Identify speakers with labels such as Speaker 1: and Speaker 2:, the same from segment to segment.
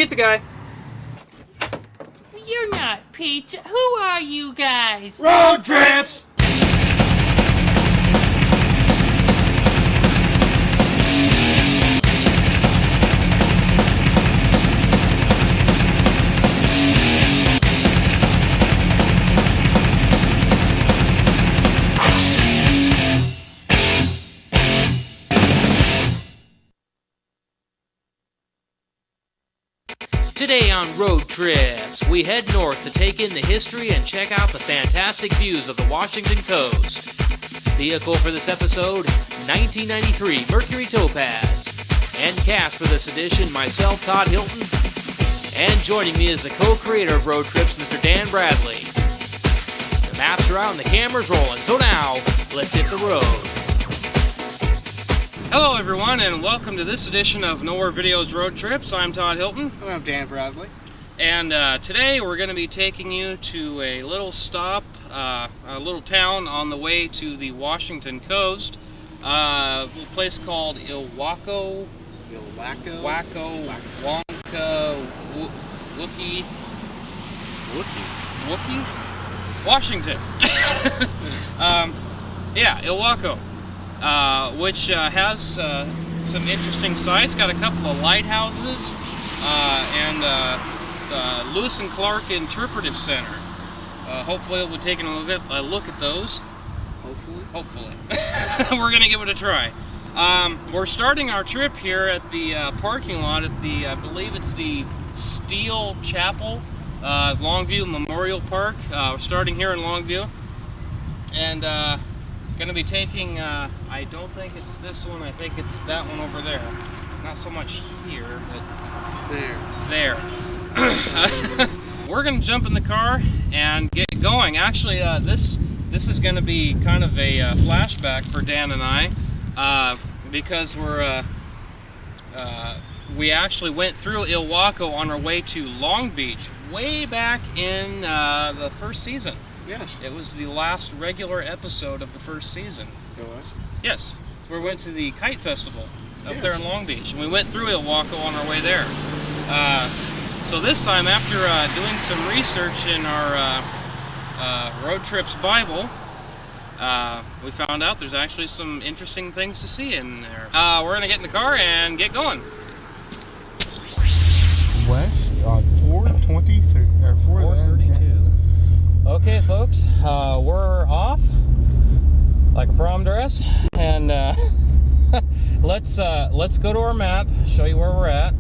Speaker 1: Pizza guy.
Speaker 2: You're not pizza. Who are you guys?
Speaker 1: Road trips!
Speaker 3: Today on Road Trips, we head north to take in the history and check out the fantastic views of the Washington coast. Vehicle for this episode, 1993 Mercury Topaz. And cast for this edition, myself, Todd Hilton. And joining me is the co-creator of Road Trips, Mr. Dan Bradley. The maps are out and the camera's rolling, so now, let's hit the road.
Speaker 1: Hello everyone, and welcome to this edition of Nowhere Videos Road Trips. I'm Todd Hilton.
Speaker 4: And I'm Dan Bradley.
Speaker 1: And today we're going to be taking you to a little stop, a little town on the way to the Washington coast. A little place called Ilwaco. Wonka, Wookie? Washington. Yeah, Ilwaco. Which has some interesting sights. Got a couple of lighthouses and Lewis and Clark Interpretive Center. Hopefully we'll be taking a look at those. Hopefully. We're going to give it a try. We're starting our trip here at the parking lot at the, I believe it's the Steel Chapel, Longview Memorial Park. We're starting here in Longview. And going to be taking, I don't think it's this one, I think it's that one over there. Not so much here, but there. We're going to jump in the car and get going. Actually, this is going to be kind of a flashback for Dan and I, because we actually went through Ilwaco on our way to Long Beach way back in the first season.
Speaker 4: Yes.
Speaker 1: It was the last regular episode of the first season.
Speaker 4: It was?
Speaker 1: Yes. We went to the Kite Festival up there in Long Beach, and we went through Ilwaco on our way there. So this time, after doing some research in our Road Trips Bible, we found out there's actually some interesting things to see in there. We're going to get in the car and get going.
Speaker 4: West on 423, or
Speaker 1: 432. Okay, folks, we're off like a prom dress, and let's go to our map, show you where we're at.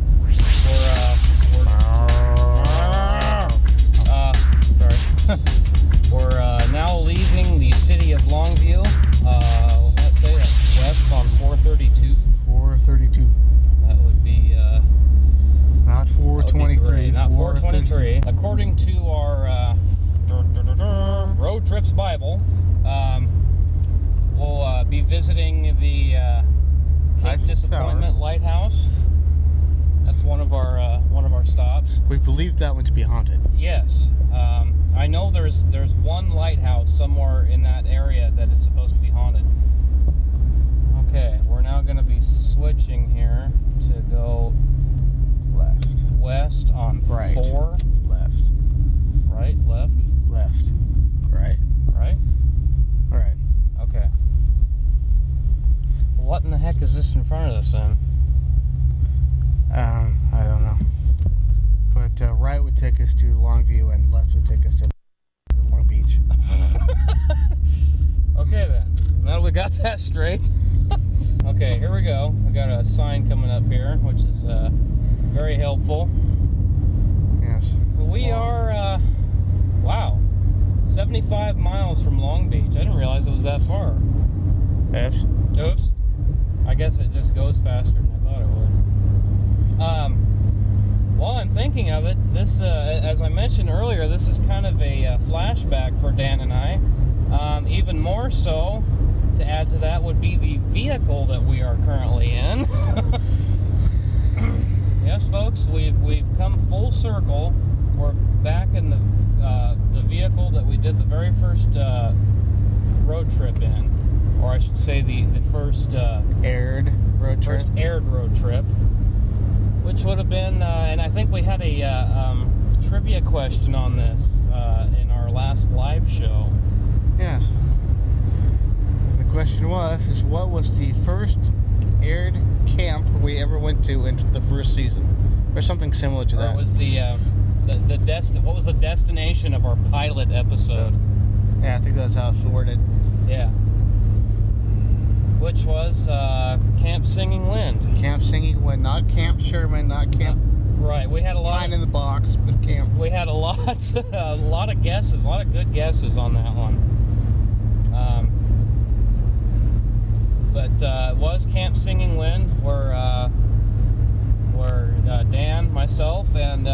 Speaker 1: We're now leaving the city of Longview. Let's say that's west on 432.
Speaker 4: 432.
Speaker 1: That would be
Speaker 4: not 423.
Speaker 1: Not 423. According to our Road Trips Bible, we'll be visiting the Cape Disappointment Lighthouse. That's one of our stops.
Speaker 4: We believe that one to be haunted.
Speaker 1: Yes, I know there's one lighthouse somewhere in that area that is supposed to be haunted. Okay, we're now going to be switching here to go
Speaker 4: Left.
Speaker 1: west on
Speaker 4: Right.
Speaker 1: 4.
Speaker 4: Left.
Speaker 1: Right, left,
Speaker 4: Left. Right.
Speaker 1: right.
Speaker 4: Right.
Speaker 1: Okay. What in the heck is this in front of us then?
Speaker 4: I don't know. But right would take us to Longview and left would take us to Long Beach.
Speaker 1: Okay then. Now that we got that straight. Okay, here we go. We got a sign coming up here, which is very helpful.
Speaker 4: Yes.
Speaker 1: We are, wow, 75 miles from Long Beach. I didn't realize it was that far. Oops. I guess it just goes faster than I thought it would. While I'm thinking of it, this, as I mentioned earlier, this is kind of a flashback for Dan and I. Even more so, to add to that, would be the vehicle that we are currently in. Yes, folks, we've come full circle. We're back in the vehicle that we did the very first road trip in, or I should say the first
Speaker 4: Aired road trip.
Speaker 1: first aired road trip. which would have been, and I think we had a trivia question on this in our last live show.
Speaker 4: Yes. The question was, what was the first aired camp we ever went to in the first season? Or something similar to that.
Speaker 1: Or was what was the destination of our pilot episode?
Speaker 4: Yeah, I think that's how it's worded.
Speaker 1: Yeah. Which was Camp Singing Wind.
Speaker 4: Camp Singing Wind, not Camp Sherman, not Camp...
Speaker 1: Right, we had a lot...
Speaker 4: Line in the box, but camp.
Speaker 1: We had a lot of guesses, a lot of good guesses on that one. But it was Camp Singing Wind, where Dan, myself, and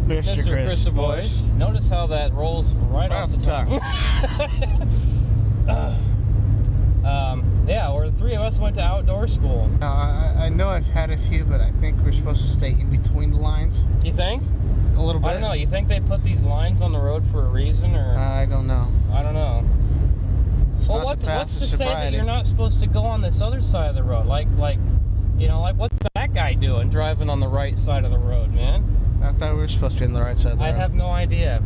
Speaker 1: Mr. Krista Boyce. Notice how that rolls right off the tongue. Yeah, where the three of us went to outdoor school.
Speaker 4: I know I've had a few, but I think we're supposed to stay in between the lines.
Speaker 1: You think?
Speaker 4: A little bit.
Speaker 1: I don't know. You think they put these lines on the road for a reason, or?
Speaker 4: I don't know.
Speaker 1: I don't know. Well, what's to say that you're not supposed to go on this other side of the road? Like what's that guy doing driving on the right side of the road, man?
Speaker 4: I thought we were supposed to be on the right side of the road.
Speaker 1: I have no idea.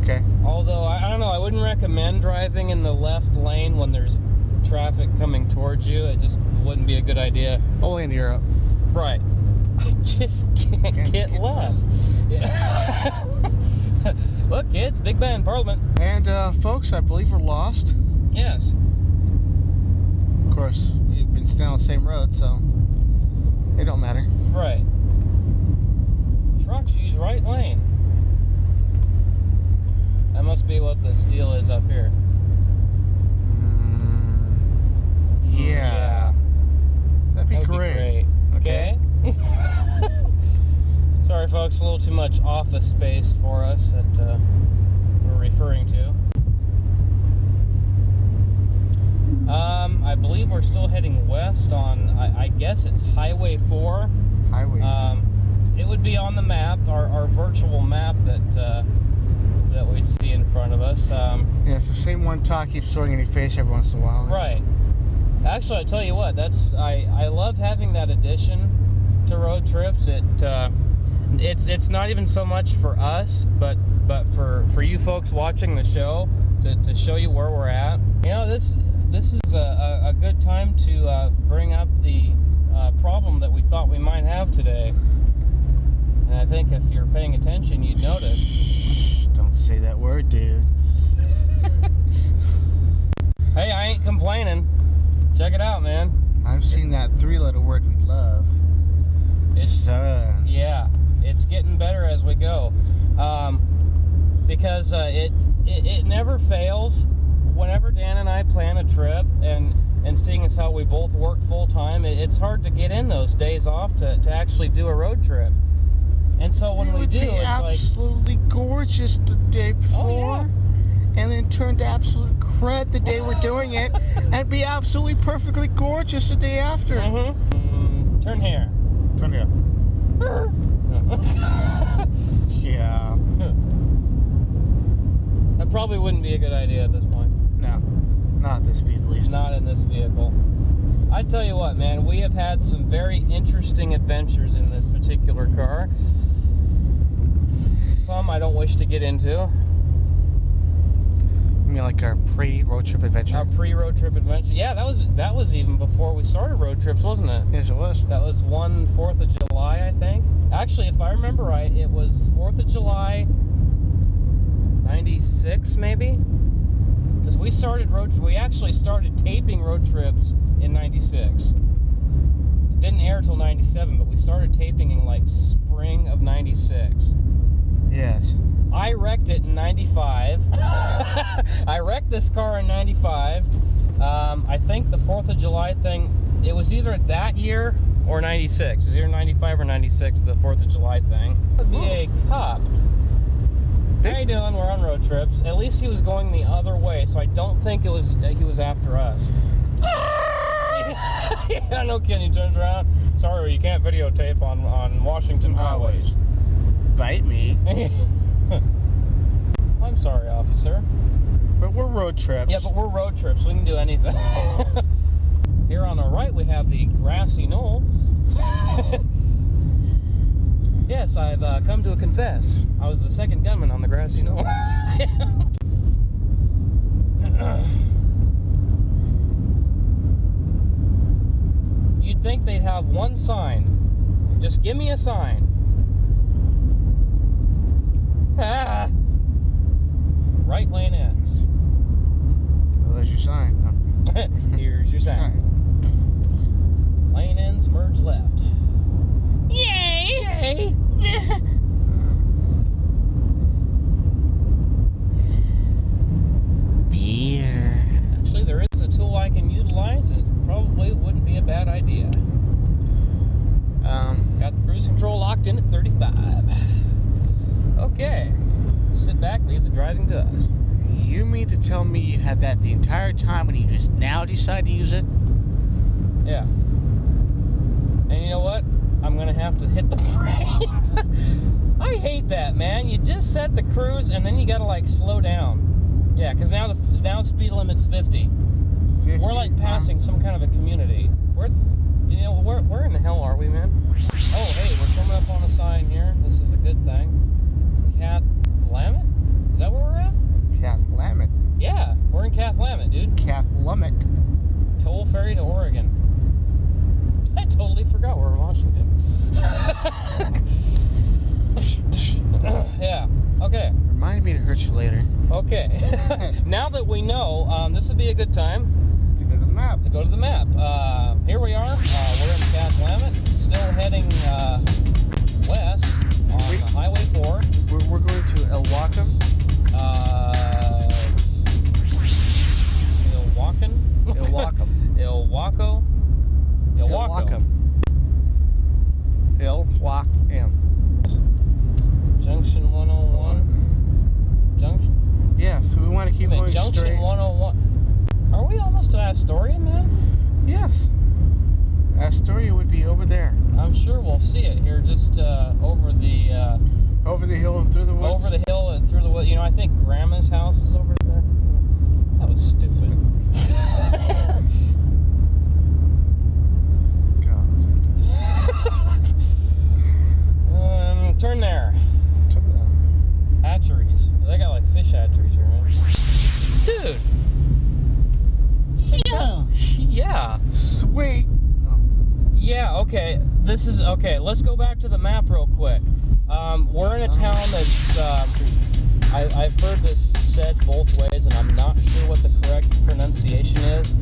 Speaker 4: Okay.
Speaker 1: Although, I don't know, I wouldn't recommend driving in the left lane when there's traffic coming towards you. It just wouldn't be a good idea.
Speaker 4: Only in Europe.
Speaker 1: Right. I just can't get left. Yeah. Look, kids, Big Ben, Parliament.
Speaker 4: And, folks, I believe we're lost.
Speaker 1: Yes.
Speaker 4: Of course, you've been staying on the same road, so it don't matter.
Speaker 1: Right. Trucks use right lane. That must be what this deal is up here.
Speaker 4: Yeah. That'd be great.
Speaker 1: Okay. Sorry, folks, a little too much office space for us that we're referring to. I believe we're still heading west on, I guess it's Highway 4.
Speaker 4: Highway.
Speaker 1: It would be on the map, our virtual map that we'd see in front of us.
Speaker 4: Yeah, it's the same one talk keeps throwing in your face every once in a while.
Speaker 1: Right. Actually, I tell you what, I love having that addition to road trips. It's not even so much for us, but for you folks watching the show to show you where we're at. You know, this is a good time to bring up the problem that we thought we might have today. And I think if you're paying attention, you'd notice.
Speaker 4: Shh, don't say that word, dude.
Speaker 1: Hey, I ain't complaining. Check it out, man.
Speaker 4: I'm seeing that three-letter word we love. Sun.
Speaker 1: Yeah, it's getting better as we go. Because it never fails. Whenever Dan and I plan a trip, and seeing as how we both work full-time, it's hard to get in those days off to actually do a road trip. And so when we do, it's
Speaker 4: absolutely gorgeous the day before.
Speaker 1: Oh, yeah.
Speaker 4: And then turn to absolute crud the day we're doing it, and be absolutely perfectly gorgeous the day after.
Speaker 1: Mm-hmm. Turn here.
Speaker 4: Turn here. Yeah.
Speaker 1: That probably wouldn't be a good idea at this point.
Speaker 4: No. Not at this speed, at least.
Speaker 1: Not in this vehicle. I tell you what, man, we have had some very interesting adventures in this particular car. Some I don't wish to get into.
Speaker 4: You mean like our pre-road trip adventure?
Speaker 1: Our pre-road trip adventure. Yeah, that was even before we started road trips, wasn't it?
Speaker 4: Yes, it was.
Speaker 1: That was 4th of July, I think. Actually, if I remember right, it was 4th of July, 96 maybe? Because we actually started taping road trips in 96. It didn't air till 97, but we started taping in like spring of 96.
Speaker 4: Yes.
Speaker 1: I wrecked it in 95. I wrecked this car in 95. I think the 4th of July thing, it was either that year or 96. It was either 95 or 96, the 4th of July thing. It would be a cop. How you doing? We're on road trips. At least he was going the other way, so I don't think he was after us. Yeah, no kidding. He turns around. Sorry, you can't videotape on Washington highways.
Speaker 4: Bite me.
Speaker 1: I'm sorry, officer.
Speaker 4: But we're road trips.
Speaker 1: Yeah, but we're road trips. We can do anything. Here on the right, we have the grassy knoll. Yes, I've come to confess. I was the second gunman on the grassy knoll. You'd think they'd have one sign. Just give me a sign. Ah! Right lane ends.
Speaker 4: Well, there's your sign. No.
Speaker 1: Here's your sign. Lane ends, merge left.
Speaker 2: Yay!
Speaker 4: Beer.
Speaker 1: Actually, there is a tool I can utilize, and it probably wouldn't be a bad idea. Got the cruise control locked in at 35. Okay. Sit back, leave the driving to us.
Speaker 4: You mean to tell me you had that the entire time and you just now decide to use it?
Speaker 1: Yeah. And you know what? I'm going to have to hit the brakes. I hate that, man. You just set the cruise and then you got to like slow down. Yeah, because now the speed limit's 50.
Speaker 4: 50.
Speaker 1: We're like passing some kind of a community. Where in the hell are we, man? Oh, hey, we're coming up on a sign here. This is a good thing. Cathlamet? Is that where we're at?
Speaker 4: Cathlamet.
Speaker 1: Yeah, we're in Cathlamet, dude.
Speaker 4: Cathlamet.
Speaker 1: Toll ferry to Oregon. I totally forgot we're in Washington. Yeah, okay.
Speaker 4: Remind me to hurt you later.
Speaker 1: Okay. Now that we know, this would be a good time
Speaker 4: To go to the map.
Speaker 1: to go to the map. Here we are. We're in Cathlamet, still heading west on Highway 4.
Speaker 4: We're going to Ilwaco.
Speaker 1: Ilwaco.
Speaker 4: Ilwaco.
Speaker 1: Ilwaco.
Speaker 4: Ilwaco.
Speaker 1: Junction 101. Junction.
Speaker 4: Yeah, so we want to keep going
Speaker 1: Junction
Speaker 4: straight.
Speaker 1: 101. Are we almost to Astoria, man?
Speaker 4: Yes. Astoria would be over there.
Speaker 1: I'm sure we'll see it here, just over the
Speaker 4: hill and through the woods.
Speaker 1: over the hill and through the wood. You know, I think Grandma's house is over there. That was stupid.
Speaker 4: God.
Speaker 1: Turn there.
Speaker 4: Turn down.
Speaker 1: Hatcheries. They got like fish hatcheries here, man. Dude. Yeah.
Speaker 4: Sweet. Oh.
Speaker 1: Yeah, okay. Okay, let's go back to the map real quick. We're in a town that's, I've heard this said both ways, and I'm not sure what the correct pronunciation is.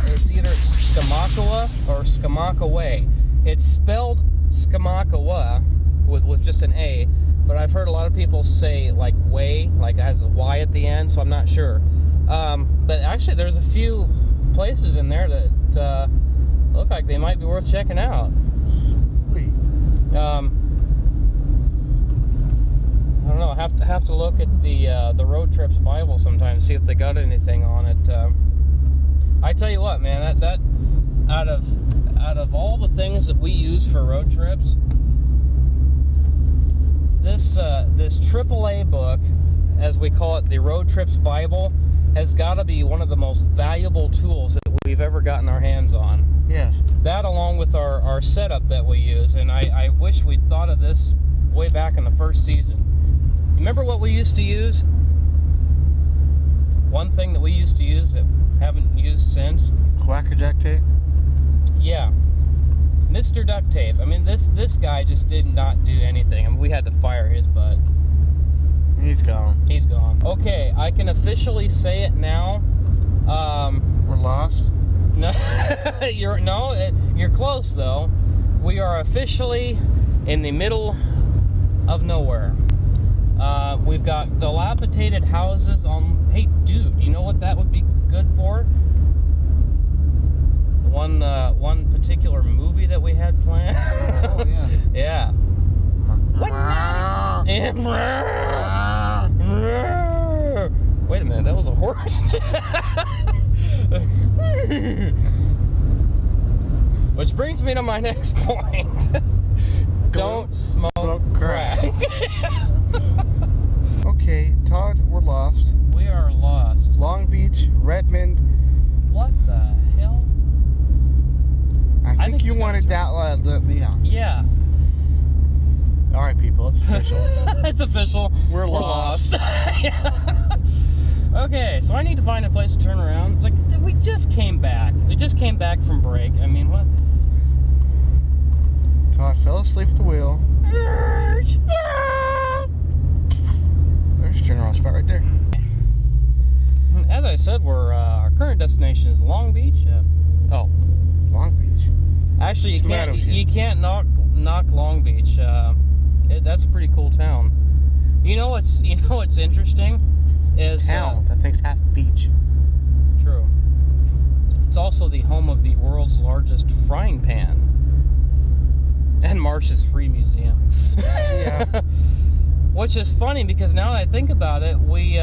Speaker 1: It's either Skamakawa or Skamakaway. It's spelled Skamakawa with just an A, but I've heard a lot of people say like way, like it has a Y at the end, so I'm not sure. But actually, there's a few places in there that look like they might be worth checking out.
Speaker 4: Sweet.
Speaker 1: I don't know. I have to look at the Road Trips Bible sometime, see if they got anything on it. I tell you what, man, that out of all the things that we use for road trips, this AAA book, as we call it, the Road Trips Bible, has got to be one of the most valuable tools that we've ever gotten our hands on.
Speaker 4: Yes.
Speaker 1: That along with our setup that we use, and I wish we'd thought of this way back in the first season. Remember what we used to use? One thing that we used to use that haven't used since?
Speaker 4: Quacker duct tape.
Speaker 1: Yeah. Mr. Duct Tape. I mean, this guy just did not do anything. I mean, we had to fire his butt.
Speaker 4: He's gone.
Speaker 1: He's gone. Okay, I can officially say it now.
Speaker 4: We're lost.
Speaker 1: No, you're close though. We are officially in the middle of nowhere. We've got dilapidated houses on. Hey, dude, you know what that would be good for? One particular movie that we had planned.
Speaker 4: Oh yeah.
Speaker 1: Yeah. Wait a minute, that was a horse. Which brings me to my next point. Don't smoke crack.
Speaker 4: Okay, Todd, we're lost.
Speaker 1: We are lost.
Speaker 4: Long Beach, Redmond.
Speaker 1: What the hell?
Speaker 4: I think you
Speaker 1: we got
Speaker 4: wanted
Speaker 1: to-
Speaker 4: that. Yeah.
Speaker 1: Yeah.
Speaker 4: All right, people, it's official.
Speaker 1: It's official.
Speaker 4: We're lost.
Speaker 1: Okay, so I need to find a place to turn around. It's like, we just came back. We just came back from break. I mean, what?
Speaker 4: Todd fell asleep at the wheel. There's a turnaround spot right there.
Speaker 1: As I said, our current destination is Long Beach.
Speaker 4: Long Beach.
Speaker 1: Actually,
Speaker 4: Smatter Beach.
Speaker 1: you can't knock Long Beach. That's a pretty cool town. You know what's interesting is
Speaker 4: Town. That thing's half beach.
Speaker 1: true. It's also the home of the world's largest frying pan and Marsh's Free Museum.
Speaker 4: Yeah.
Speaker 1: Which is funny because now that I think about it, we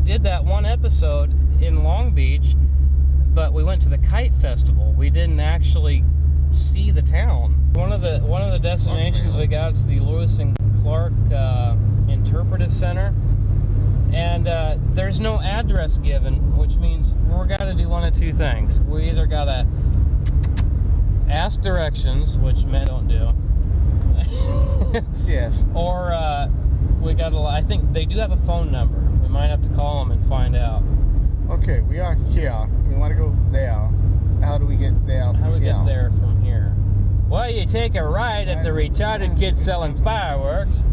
Speaker 1: did that one episode in Long Beach, but we went to the Kite Festival. We didn't actually see the town. One of the destinations we got is the Lewis and Clark Interpretive Center, and there's no address given, which means we're got to do one of two things. We either got to ask directions, which men don't do.
Speaker 4: Yes.
Speaker 1: Or we got to. I think they do have a phone number. We might have to call them and find out.
Speaker 4: Okay, we are here. We want to go there. How do we get there?
Speaker 1: How do we get there from here? Well, you take a right at the retarded kid selling fireworks.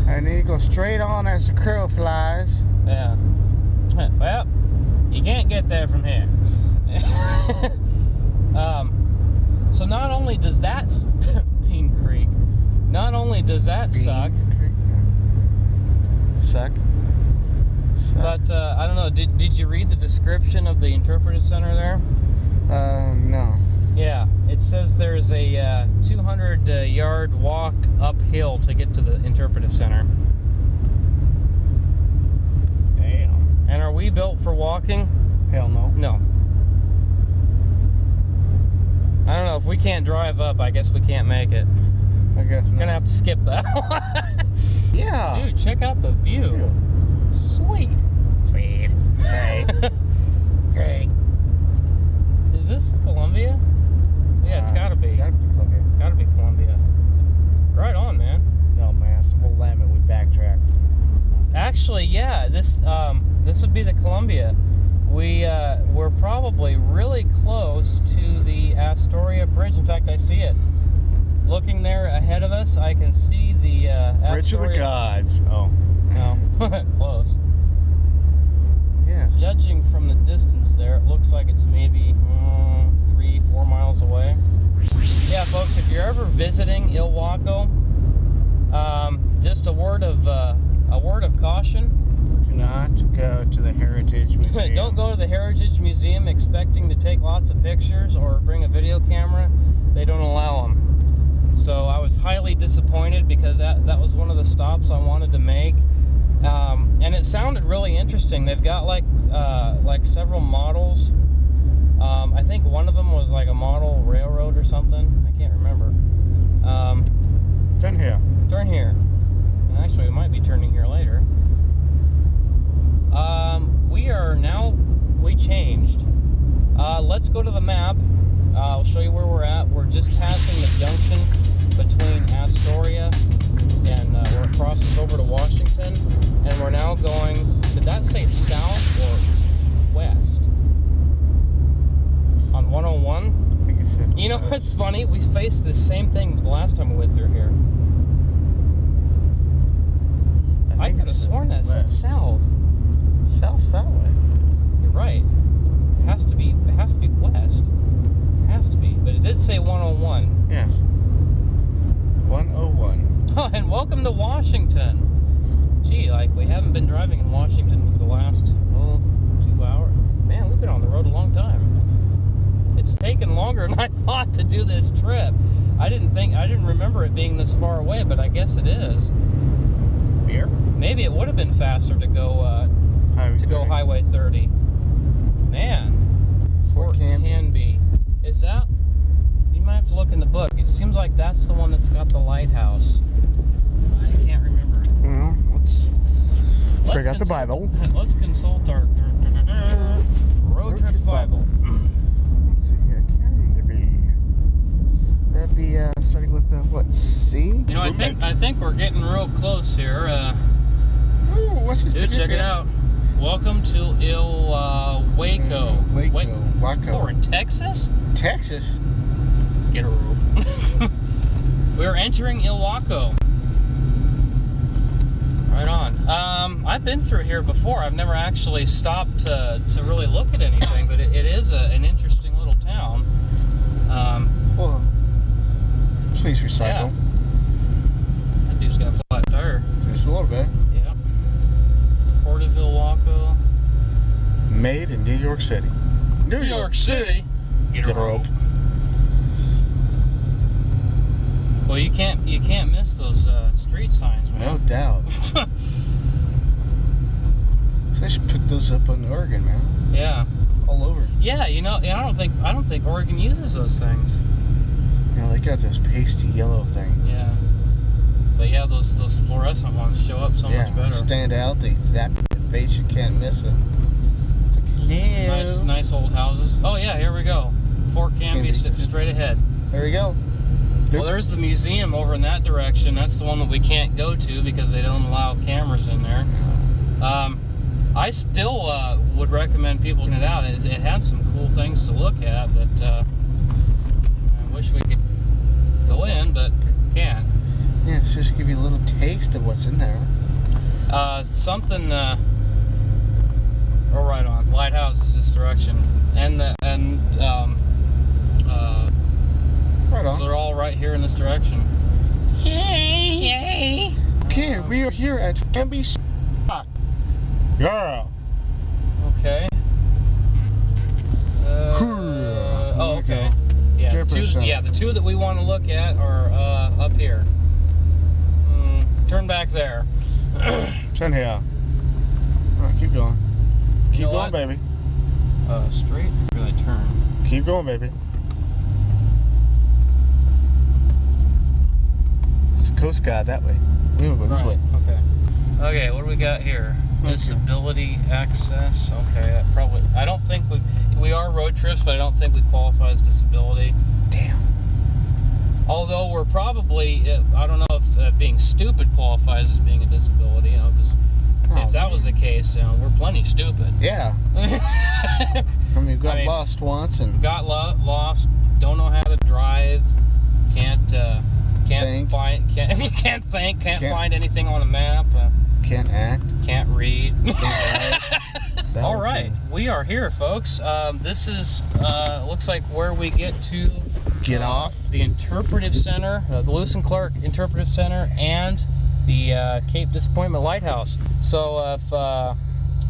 Speaker 4: And then you go straight on as the crow flies.
Speaker 1: Yeah. Well, you can't get there from here. So not only does that Bean Creek, not only does that suck, but I don't know. Did you read the description of the Interpretive Center there?
Speaker 4: No.
Speaker 1: Yeah, it says there's a 200-yard walk uphill to get to the Interpretive Center.
Speaker 4: Damn.
Speaker 1: And are we built for walking?
Speaker 4: Hell no.
Speaker 1: No. I don't know. If we can't drive up, I guess we can't make it.
Speaker 4: I guess not.
Speaker 1: Gonna have to skip that.
Speaker 4: Yeah.
Speaker 1: Dude, check out the view. Sweet. Sweet. Hey. Sweet. Is this Columbia? Yeah, it's gotta be.
Speaker 4: Gotta be Columbia.
Speaker 1: Gotta be Columbia. Right on, man.
Speaker 4: No, man. We'll lemon. We backtrack.
Speaker 1: Actually, yeah. This would be the Columbia. We're probably really close to the Astoria Bridge. In fact, I see it. Looking there ahead of us, I can see the
Speaker 4: Bridge of the
Speaker 1: Astoria.
Speaker 4: Gods. Oh.
Speaker 1: No, close.
Speaker 4: Yes.
Speaker 1: Judging from the distance there, it looks like it's maybe 3-4 miles away. Yeah, folks, if you're ever visiting Ilwaco, just a word of caution.
Speaker 4: Do not go to the Heritage Museum.
Speaker 1: Don't go to the Heritage Museum expecting to take lots of pictures or bring a video camera. They don't allow them. So I was highly disappointed because that was one of the stops I wanted to make. And it sounded really interesting. They've got like several models. I think one of them was like a model railroad or something. I can't remember.
Speaker 4: Turn here.
Speaker 1: Turn here. Actually, we might be turning here later. We changed. Let's go to the map. I'll show you where we're at. We're just passing the junction between Astoria and where it crosses over to Washington. And we're now going, did that say south or west? On 101?
Speaker 4: I think it said.
Speaker 1: You know what's funny? We faced the same thing the last time we went through here. I could have sworn that said south.
Speaker 4: South's that way.
Speaker 1: You're right. It has to be west. It has to be. But it did say 101.
Speaker 4: Yes. 101.
Speaker 1: Oh, and welcome to Washington. Gee, like we haven't been driving in Washington for the last 2 hours. Man, we've been on the road a long time. It's taken longer than I thought to do this trip. I didn't remember it being this far away, but I guess it is.
Speaker 4: Beer?
Speaker 1: Maybe it would have been faster to go Highway 30. Man, Fort Canby. Is that? You might have to look in the book. It seems like that's the one that's got the lighthouse. I can't remember.
Speaker 4: Well, let's break out the Bible.
Speaker 1: Let's consult our road trip Bible.
Speaker 4: Let's see. Canby. That'd be starting with the what? Sea?
Speaker 1: You know, I think we're getting real close here.
Speaker 4: Ooh, what's this?
Speaker 1: Dude, check it out. Welcome to Ilwaco.
Speaker 4: Waco.
Speaker 1: Oh, we're in Texas?
Speaker 4: Texas?
Speaker 1: Get a rope. We're entering Ilwaco. Right on. I've been through here before. I've never actually stopped to really look at anything, but it is an interesting little town.
Speaker 4: Well, please recycle.
Speaker 1: Yeah. That dude's got a flat tire.
Speaker 4: Just a little bit.
Speaker 1: Yeah. Port of Ilwaco.
Speaker 4: Made in New York City.
Speaker 1: New York City.
Speaker 4: Get a rope.
Speaker 1: Well, you can't miss those street signs, man.
Speaker 4: No doubt. So they should put those up on Oregon, man.
Speaker 1: Yeah.
Speaker 4: All over.
Speaker 1: Yeah, you know, I don't think Oregon uses those things.
Speaker 4: You know, they got those pasty yellow things.
Speaker 1: Yeah. But yeah, those fluorescent ones show up so much better.
Speaker 4: Stand out, they zap your face, you can't miss it. It's like, hello.
Speaker 1: Nice old houses. Oh yeah, here we go. Fort Canby straight ahead.
Speaker 4: There we go.
Speaker 1: Well, there's the museum over in that direction. That's the one that we can't go to because they don't allow cameras in there. I still would recommend people get it out. It has some cool things to look at, but I wish we could go in, but can't.
Speaker 4: Yeah, it's just give you a little taste of what's in there.
Speaker 1: Something. Oh, right on. Lighthouse is this direction,
Speaker 4: Right on.
Speaker 1: so they're all right here in this direction.
Speaker 2: Yay!
Speaker 4: Okay, we are here at Canby Spot. Yeah.
Speaker 1: Okay. Oh, okay. Yeah, the two that we want to look at are up here. Turn back there.
Speaker 4: Turn here. All right, keep going. Keep going, baby.
Speaker 1: Straight? Or really turn?
Speaker 4: Keep going, baby. It's the Coast Guard that way. We will go this way.
Speaker 1: Okay. Okay, what do we got here? Disability access. Okay, I don't think we are road trips, but I don't think we qualify as disability.
Speaker 4: Damn.
Speaker 1: Although we're probably, I don't know if being stupid qualifies as being a disability, you know, because if that was the case, you know, we're plenty stupid.
Speaker 4: Yeah. I mean, we got lost once and
Speaker 1: got lost. Don't know how to drive. Can't
Speaker 4: think.
Speaker 1: Can't find anything on a map.
Speaker 4: Can't act.
Speaker 1: Can't read.
Speaker 4: Can't write.
Speaker 1: All right, we are here, folks. This is looks like where we get to
Speaker 4: get off
Speaker 1: the Interpretive Center, the Lewis and Clark Interpretive Center, and the Cape Disappointment Lighthouse. So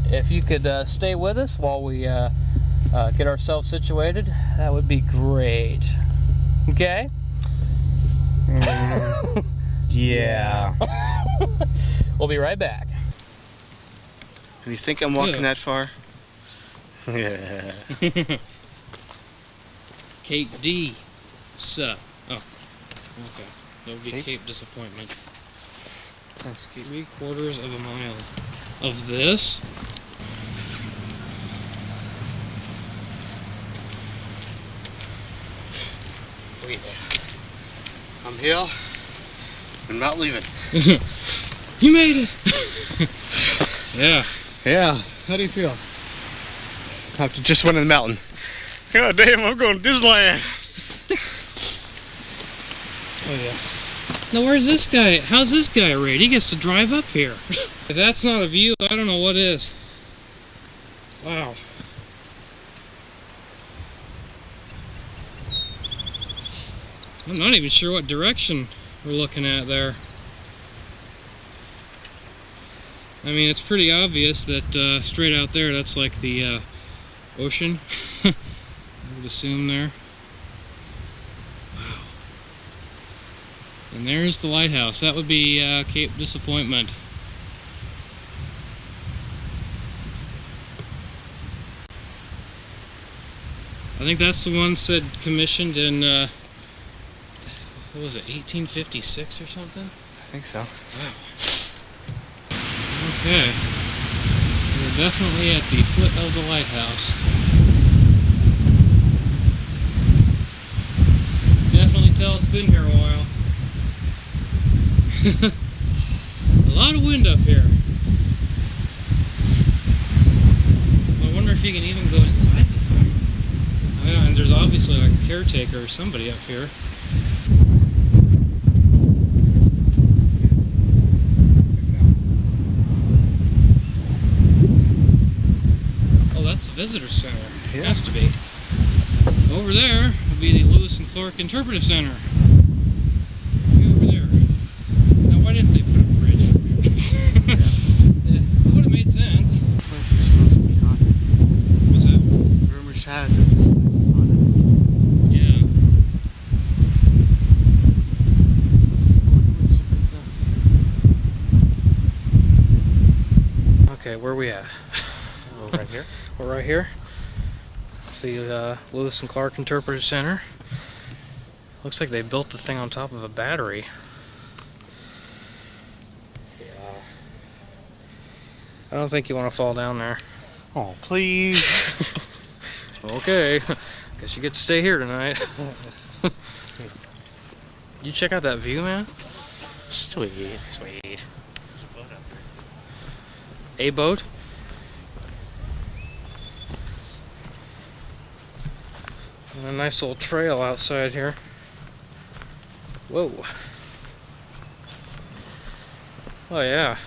Speaker 1: if you could stay with us while we get ourselves situated, that would be great. Okay.
Speaker 4: Yeah.
Speaker 1: We'll be right back.
Speaker 4: And you think I'm walking that far? Yeah.
Speaker 1: Cape D. Oh, okay. That would be Cape Disappointment.
Speaker 4: That's Cape.
Speaker 1: 3/4 of a mile of this.
Speaker 4: Wait there. I'm here. I'm not leaving.
Speaker 1: You made it! Yeah.
Speaker 4: Yeah. How do you feel? After just went in the mountain. God damn, I'm going to Disneyland.
Speaker 1: Oh yeah. Now where's this guy? How's this guy rate? He gets to drive up here. If that's not a view, I don't know what is. Wow. I'm not even sure what direction we're looking at there. I mean, it's pretty obvious that straight out there, that's like the ocean. I would assume there. Wow. And there's the lighthouse. That would be Cape Disappointment. I think that's the one said commissioned in, what was it, 1856 or something?
Speaker 4: I think so.
Speaker 1: Wow. Okay. We're definitely at the foot of the lighthouse. Definitely tell it's been here a while. A lot of wind up here. I wonder if you can even go inside the thing. Yeah, and there's obviously like a caretaker or somebody up here. Oh, that's the visitor center.
Speaker 4: Yeah.
Speaker 1: Has to be. Over there would be the Lewis and Clark Interpretive Center. Way over there. Now, why didn't they put a bridge from here? It would have made sense.
Speaker 4: This place is supposed to be haunted.
Speaker 1: What's that?
Speaker 4: Rumors have it that this place is haunted.
Speaker 1: Yeah. Okay, where are we at?
Speaker 4: Oh, right here?
Speaker 1: We're right here. See Lewis and Clark Interpretive Center. Looks like they built the thing on top of a battery.
Speaker 4: Yeah.
Speaker 1: I don't think you want to fall down there.
Speaker 4: Oh, please.
Speaker 1: Okay. Guess you get to stay here tonight. You check out that view, man?
Speaker 4: Sweet. Sweet.
Speaker 1: A boat? And a nice little trail outside here. Whoa. Oh yeah.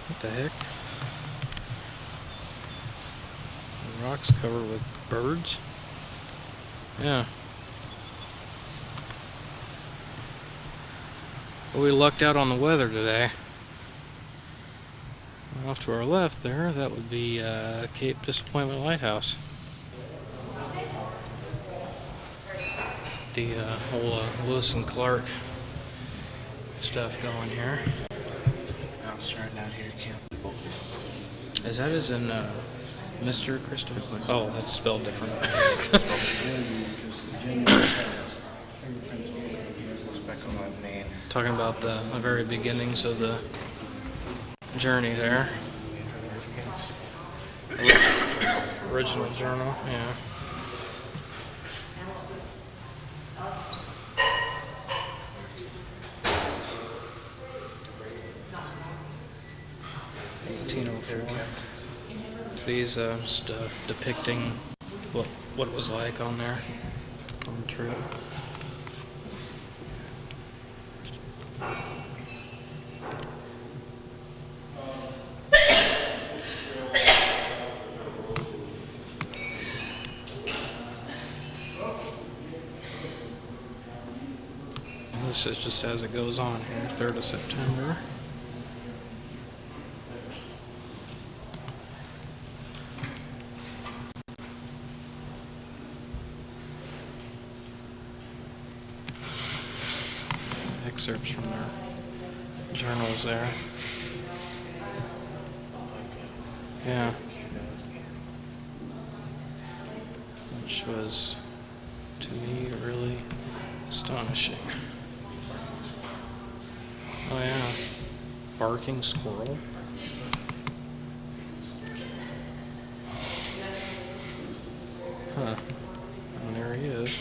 Speaker 1: What the heck? The rocks covered with birds? Yeah. We lucked out on the weather today. Off to our left there, that would be Cape Disappointment Lighthouse. The whole Lewis and Clark stuff going here.
Speaker 4: I'm starting out here, Camp.
Speaker 1: As that is in Mr. Christopher. Oh, that's spelled different. Talking about the very beginnings of the journey there. Original journal, yeah. These just depicting what it was like on there on the trip. This is just as it goes on here, 3rd of September. Excerpts from their journals there. Yeah. Which was, to me, really astonishing. Oh yeah. Barking squirrel. Huh. And there he is.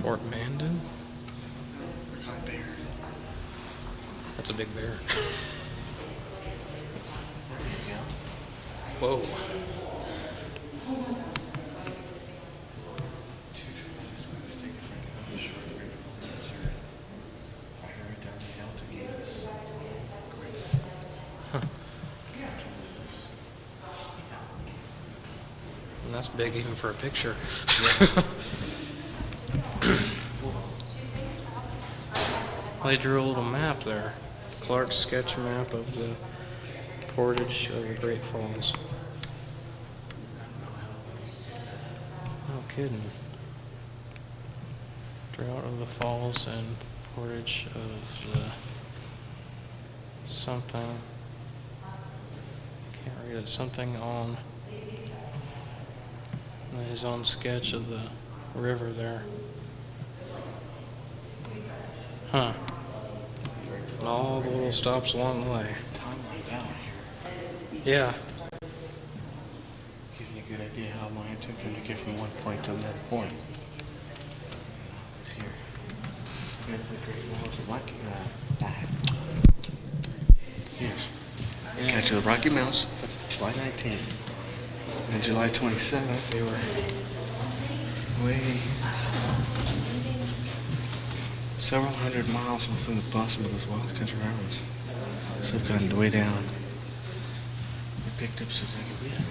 Speaker 1: Fort Mandan? That's a big bear. Whoa. Huh. And that's big even for a picture. They drew a little map there. Clark's sketch map of the portage of the Great Falls. No kidding. Drought of the falls and portage of the something. Can't read it. Something on his own sketch of the river there. Huh. All the little stops along the way.
Speaker 4: Timeline down here.
Speaker 1: Yeah.
Speaker 4: Giving you a good idea how long it took them to get from one point to another point. This here. We have the Great Walls of Rocky Yes.
Speaker 1: Yeah.
Speaker 4: Got to the Rocky Mountains, July 19th. And July 27th, they were way several hundred miles within the bottom of those wild country mountains. So they've gotten way down. They picked up Sacagawea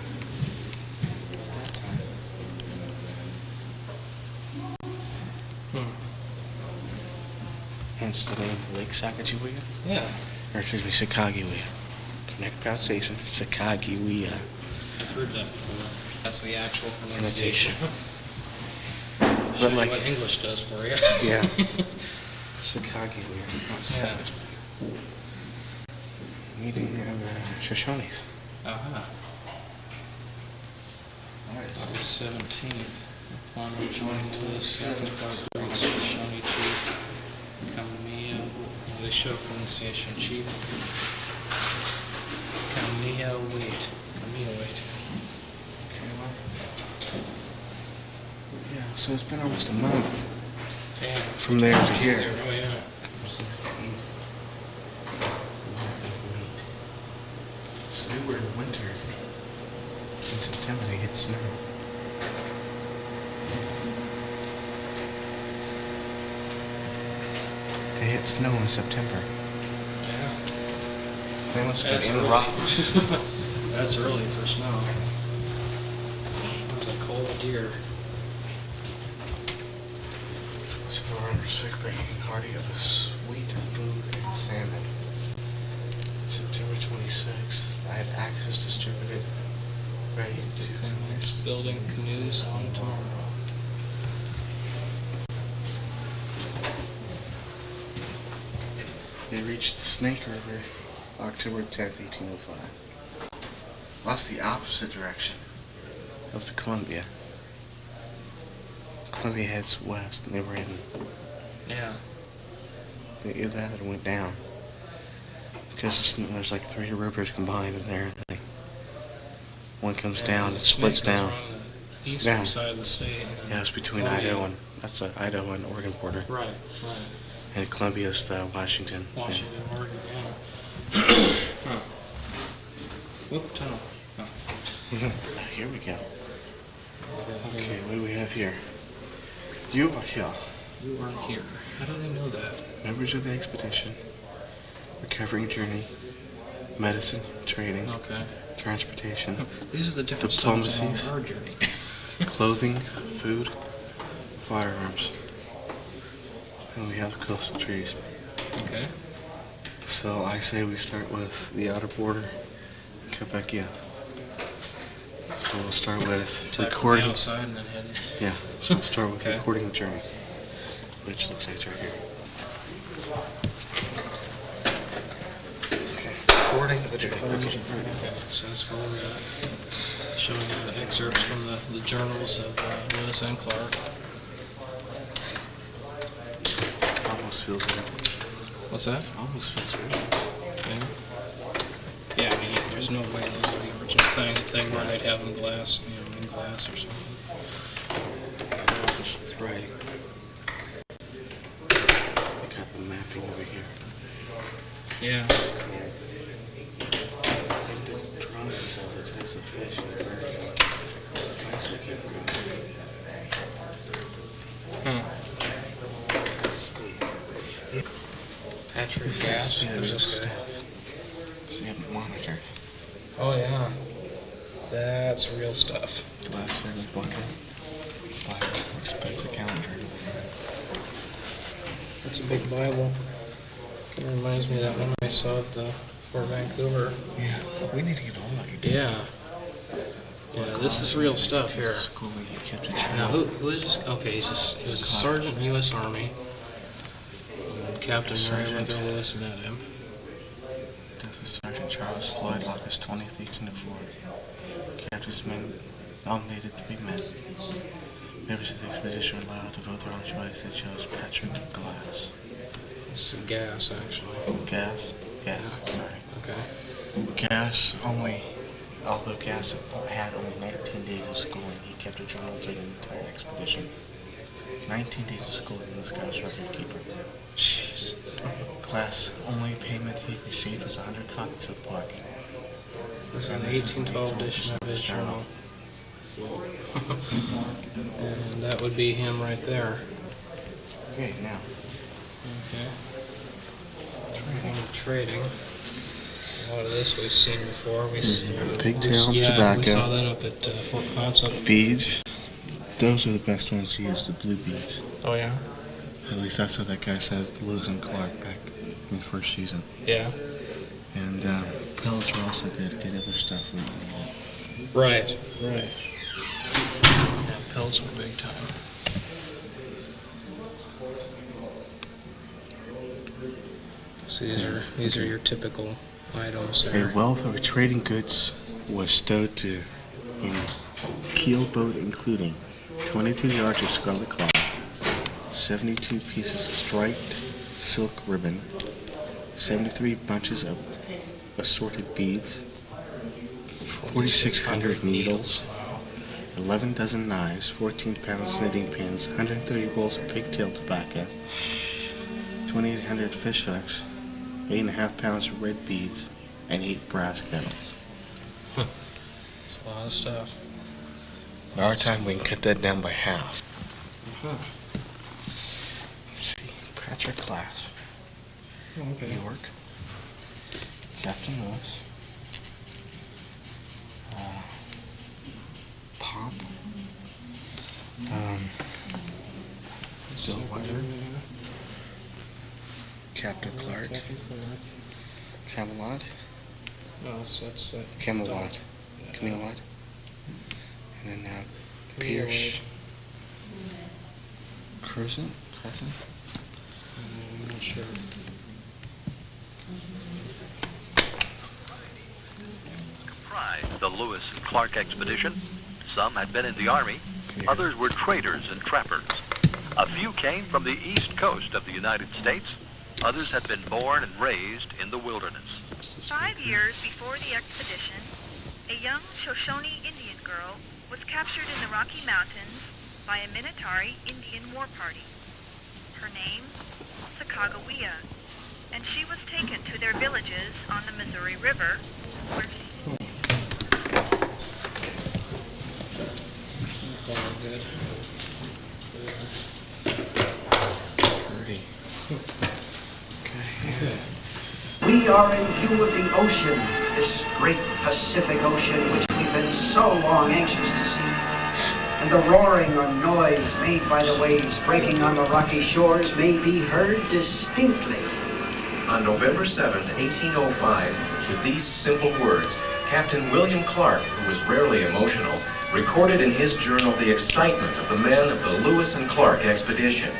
Speaker 4: at that time. Hence the name Lake Sacagawea.
Speaker 1: Yeah.
Speaker 4: Or excuse me, Sacagawea. Correct pronunciation, Sacagawea.
Speaker 1: I've heard that before. That's the actual pronunciation.
Speaker 4: But like
Speaker 1: what English does for you.
Speaker 4: Yeah. Sacagawea, not Savage. Meeting of Shoshones.
Speaker 1: Uh-huh. August 17th. Upon rejoining to the second part, Shoshone Chief. Kamia. They show pronunciation, Chief. Kamia Wait. Kamia Wait.
Speaker 4: Okay, well. Yeah, so it's been almost a month
Speaker 1: Yeah.
Speaker 4: from there to here.
Speaker 1: Oh, yeah.
Speaker 4: So they were in winter. In September they hit snow. They hit snow in September.
Speaker 1: Yeah.
Speaker 4: They must have
Speaker 1: That's
Speaker 4: been in
Speaker 1: early.
Speaker 4: rock.
Speaker 1: That's early for snow. That was a cold year.
Speaker 4: So we're under sick by eating hearty of the sweet food and salmon. September 26th, I had access distributed, ready to commence.
Speaker 1: Building canoes on tomorrow.
Speaker 4: They reached the Snake River October 10th, 1805. That's the opposite direction of the Columbia. Columbia heads west, and they were heading
Speaker 1: Yeah.
Speaker 4: either that or went down. Because there's like 3 rivers combined in there. One comes down, it splits down.
Speaker 1: On the eastern
Speaker 4: Down.
Speaker 1: side of the state.
Speaker 4: Yeah, it's between
Speaker 1: Columbia.
Speaker 4: Idaho and, that's the Idaho and Oregon border.
Speaker 1: Right, right.
Speaker 4: And Columbia's the Washington. Yeah.
Speaker 1: Washington, Oregon, yeah. Huh. Whoop, tunnel. Oh.
Speaker 4: Here we go. Okay, what do we have here? Ilwaco.
Speaker 1: You weren't here. How do they know that?
Speaker 4: Members of the expedition, recovering journey, medicine, training,
Speaker 1: Okay.
Speaker 4: transportation,
Speaker 1: These are the different stops along
Speaker 4: Diplomacies.
Speaker 1: our journey.
Speaker 4: clothing, food, firearms. And we have coastal trees.
Speaker 1: Okay.
Speaker 4: So I say we start with the outer border, Quebecia. So we'll start with
Speaker 1: Attack from the
Speaker 4: recording.
Speaker 1: outside and then head.
Speaker 4: Yeah, so we'll start with
Speaker 1: Okay.
Speaker 4: recording the journey, which looks like it's right here. Okay, recording the journey. Okay.
Speaker 1: Okay, so that's where we're at. Showing you the excerpts from the journals of Lewis and Clark.
Speaker 4: Almost feels real.
Speaker 1: What's that?
Speaker 4: Almost feels real.
Speaker 1: Yeah, I mean, there's no way those are the original things. If they were, they'd have them glass, in glass or something.
Speaker 4: This is writing. They got the mapping over here.
Speaker 1: Yeah.
Speaker 4: They did drawings of the types of fish and birds. It's also keeping
Speaker 1: Huh.
Speaker 4: sweet.
Speaker 1: Patrick
Speaker 4: This
Speaker 1: Gas.
Speaker 4: has to be the real
Speaker 1: Okay.
Speaker 4: stuff. So they have it monitored.
Speaker 1: Oh, yeah. That's real stuff.
Speaker 4: Glass very bundle. Bible, expensive calendar.
Speaker 1: That's a big Bible. Kind of reminds me of that one I saw at the Fort Vancouver.
Speaker 4: Yeah, we need to get all that.
Speaker 1: Yeah. Yeah, this is real stuff here.
Speaker 4: School he kept it
Speaker 1: Now,
Speaker 4: true.
Speaker 1: who is this? Okay, he was a sergeant in the U.S. Army. Captain Merryman Lewis met him.
Speaker 4: This is Sergeant Charles Floyd, August 20th, 1804. Captain's men nominated 3 men. Members of the expedition were allowed to vote their own choice. They chose Patrick Glass.
Speaker 1: This is gas, actually.
Speaker 4: Gas? Gas, sorry.
Speaker 1: Okay.
Speaker 4: Gas only, although Gas had only 19 days of schooling, he kept a journal during the entire expedition. 19 days of schooling, this guy was record keeper.
Speaker 1: Jeez.
Speaker 4: Class only payment he received was 100 copies of the book.
Speaker 1: This is
Speaker 4: And
Speaker 1: an
Speaker 4: this is
Speaker 1: 1812 edition of his journal. And that would be him right there.
Speaker 4: Okay, now.
Speaker 1: Okay. Trading. A lot of this we've seen before.
Speaker 4: Pigtail,
Speaker 1: yeah,
Speaker 4: tobacco.
Speaker 1: we saw that up at Fort Clatsop.
Speaker 4: Beads. Those are the best ones to use, the blue beads.
Speaker 1: Oh, yeah?
Speaker 4: At least that's what that guy said, Lewis and Clark, back in the first season.
Speaker 1: Yeah.
Speaker 4: And pellets are also good. Get other stuff.
Speaker 1: Right. Yeah, pelts were big time. So these are your typical items there.
Speaker 4: A wealth of trading goods was stowed to in keel boat, including 22 yards of scarlet cloth, 72 pieces of striped silk ribbon, 73 bunches of assorted beads, 4,600 needles, 11 dozen knives, 14 pounds knitting pins, 130 rolls of pigtail tobacco, 2,800 fish hooks, 8.5 pounds of red beads, and 8 brass kettles.
Speaker 1: It's a lot of stuff.
Speaker 4: In our time, we can cut that down by half. Let's see. Patrick Class.
Speaker 1: Okay.
Speaker 4: York. Captain Lewis. Pop. Bill Weather. Captain Clark. Camelot.
Speaker 1: No, that's
Speaker 4: Camelot. Camelot. And then Pierce. Crescent?
Speaker 1: I'm not sure.
Speaker 5: Comprised the Lewis and Clark expedition. Some had been in the Army, others were traders and trappers. A few came from the east coast of the United States, others had been born and raised in the wilderness.
Speaker 6: 5 years before the expedition, a young Shoshone Indian girl was captured in the Rocky Mountains by a Minatari Indian war party. Her name, Sacagawea, and she was taken to their villages on the Missouri River, where she...
Speaker 1: Good.
Speaker 7: We are in view of the ocean, this great Pacific Ocean which we've been so long anxious to see. And the roaring or noise made by the waves breaking on the rocky shores may be heard distinctly.
Speaker 8: On November 7, 1805, with these simple words, Captain William Clark, who was rarely emotional, recorded in his journal the excitement of the men of the Lewis and Clark expedition.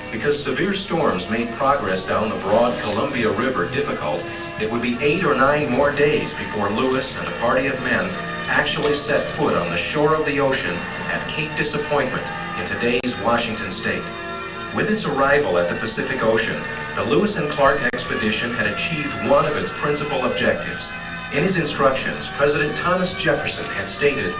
Speaker 8: Because severe storms made progress down the broad Columbia River difficult, it would be 8 or 9 more days before Lewis and a party of men actually set foot on the shore of the ocean at Cape Disappointment in today's Washington state. With its arrival at the Pacific Ocean, the Lewis and Clark expedition had achieved one of its principal objectives. In his instructions, President Thomas Jefferson had stated,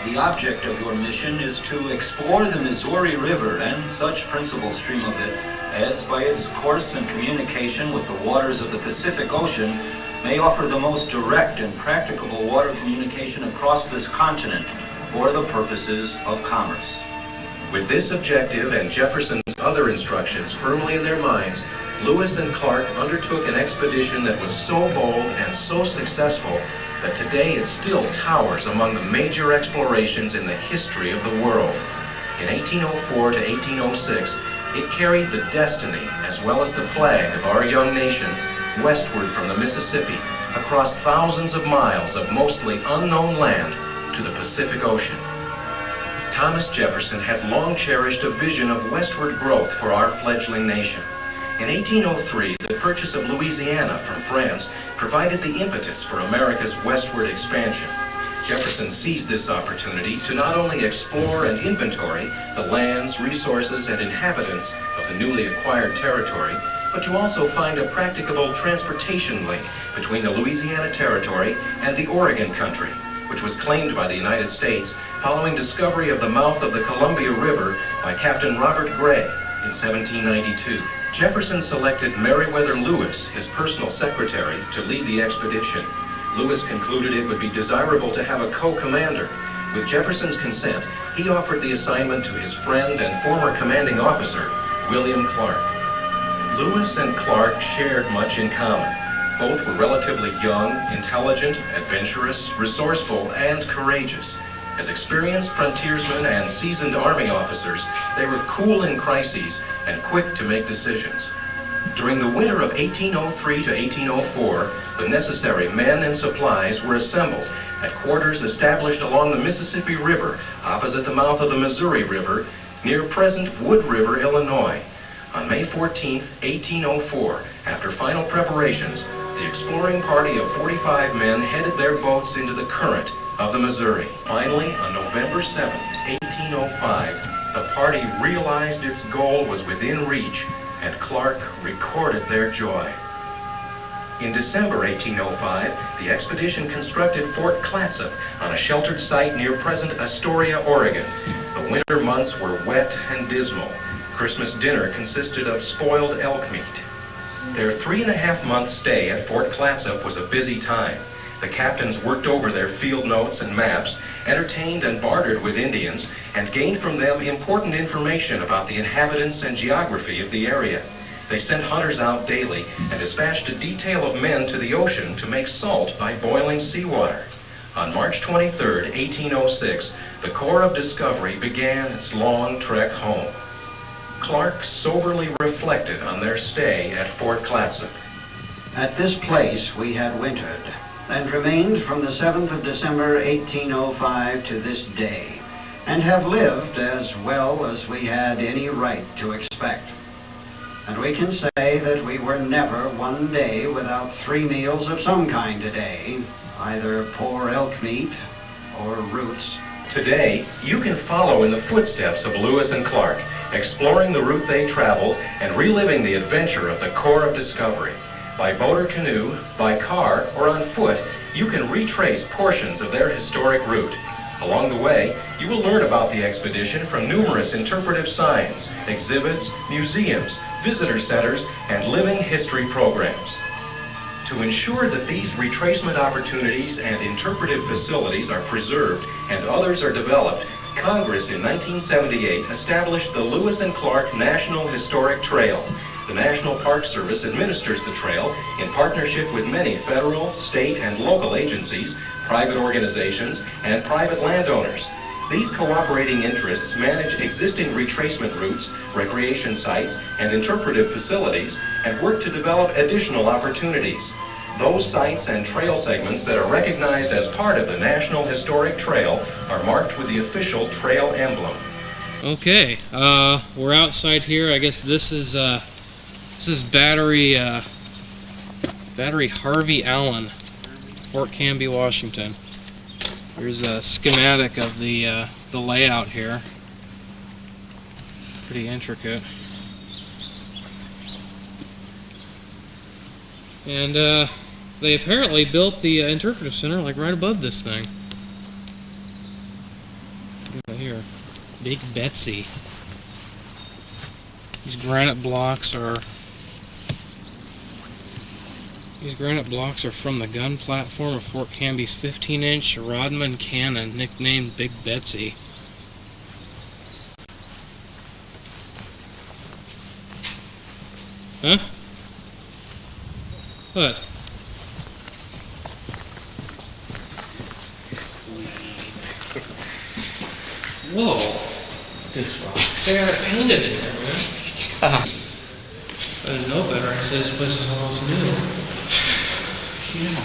Speaker 9: "The object of your mission is to explore the Missouri River and such principal stream of it as by its course and communication with the waters of the Pacific Ocean may offer the most direct and practicable water communication across this continent for the purposes of commerce."
Speaker 8: With this objective and Jefferson's other instructions firmly in their minds, Lewis and Clark undertook an expedition that was so bold and so successful that today it still towers among the major explorations in the history of the world. In 1804 to 1806, it carried the destiny as well as the flag of our young nation westward from the Mississippi, across thousands of miles of mostly unknown land to the Pacific Ocean. Thomas Jefferson had long cherished a vision of westward growth for our fledgling nation. In 1803, the purchase of Louisiana from France provided the impetus for America's westward expansion. Jefferson seized this opportunity to not only explore and inventory the lands, resources, and inhabitants of the newly acquired territory, but you also find a practicable transportation link between the Louisiana Territory and the Oregon country, which was claimed by the United States following discovery of the mouth of the Columbia River by Captain Robert Gray in 1792. Jefferson selected Meriwether Lewis, his personal secretary, to lead the expedition. Lewis concluded it would be desirable to have a co-commander. With Jefferson's consent, he offered the assignment to his friend and former commanding officer, William Clark. Lewis and Clark shared much in common. Both were relatively young, intelligent, adventurous, resourceful, and courageous. As experienced frontiersmen and seasoned Army officers, they were cool in crises and quick to make decisions. During the winter of 1803 to 1804, the necessary men and supplies were assembled at quarters established along the Mississippi River, opposite the mouth of the Missouri River, near present Wood River, Illinois. On May 14, 1804, after final preparations, the exploring party of 45 men headed their boats into the current of the Missouri. Finally, on November 7, 1805, the party realized its goal was within reach, and Clark recorded their joy. In December 1805, the expedition constructed Fort Clatsop on a sheltered site near present Astoria, Oregon. The winter months were wet and dismal. Christmas dinner consisted of spoiled elk meat. Their 3.5-month stay at Fort Clatsop was a busy time. The captains worked over their field notes and maps, entertained and bartered with Indians, and gained from them important information about the inhabitants and geography of the area. They sent hunters out daily and dispatched a detail of men to the ocean to make salt by boiling seawater. On March 23, 1806, the Corps of Discovery began its long trek home. Clark soberly reflected on their stay at Fort Clatsop.
Speaker 7: At this place we had wintered, and remained from the 7th of December 1805 to this day, and have lived as well as we had any right to expect. And we can say that we were never one day without 3 meals of some kind a day, either poor elk meat or roots.
Speaker 8: Today, you can follow in the footsteps of Lewis and Clark, exploring the route they traveled and reliving the adventure of the Corps of Discovery. By boat or canoe, by car, or on foot, you can retrace portions of their historic route. Along the way, you will learn about the expedition from numerous interpretive signs, exhibits, museums, visitor centers, and living history programs. To ensure that these retracement opportunities and interpretive facilities are preserved and others are developed, Congress in 1978 established the Lewis and Clark National Historic Trail. The National Park Service administers the trail in partnership with many federal, state, and local agencies, private organizations, and private landowners. These cooperating interests manage existing retracement routes, recreation sites, and interpretive facilities, and work to develop additional opportunities. Those sites and trail segments that are recognized as part of the National Historic Trail are marked with the official trail emblem.
Speaker 1: Okay, we're outside here. I guess this is Battery Harvey Allen, Fort Canby, Washington. Here's a schematic of the layout here. Pretty intricate. And they apparently built the interpretive center like right above this thing. Right here, Big Betsy. These granite blocks are from the gun platform of Fort Canby's 15-inch Rodman cannon, nicknamed Big Betsy. Huh? What? Whoa.
Speaker 4: This rocks.
Speaker 1: They got it painted in there, man. If I didn't know better, I'd say this place is almost new.
Speaker 4: Yeah.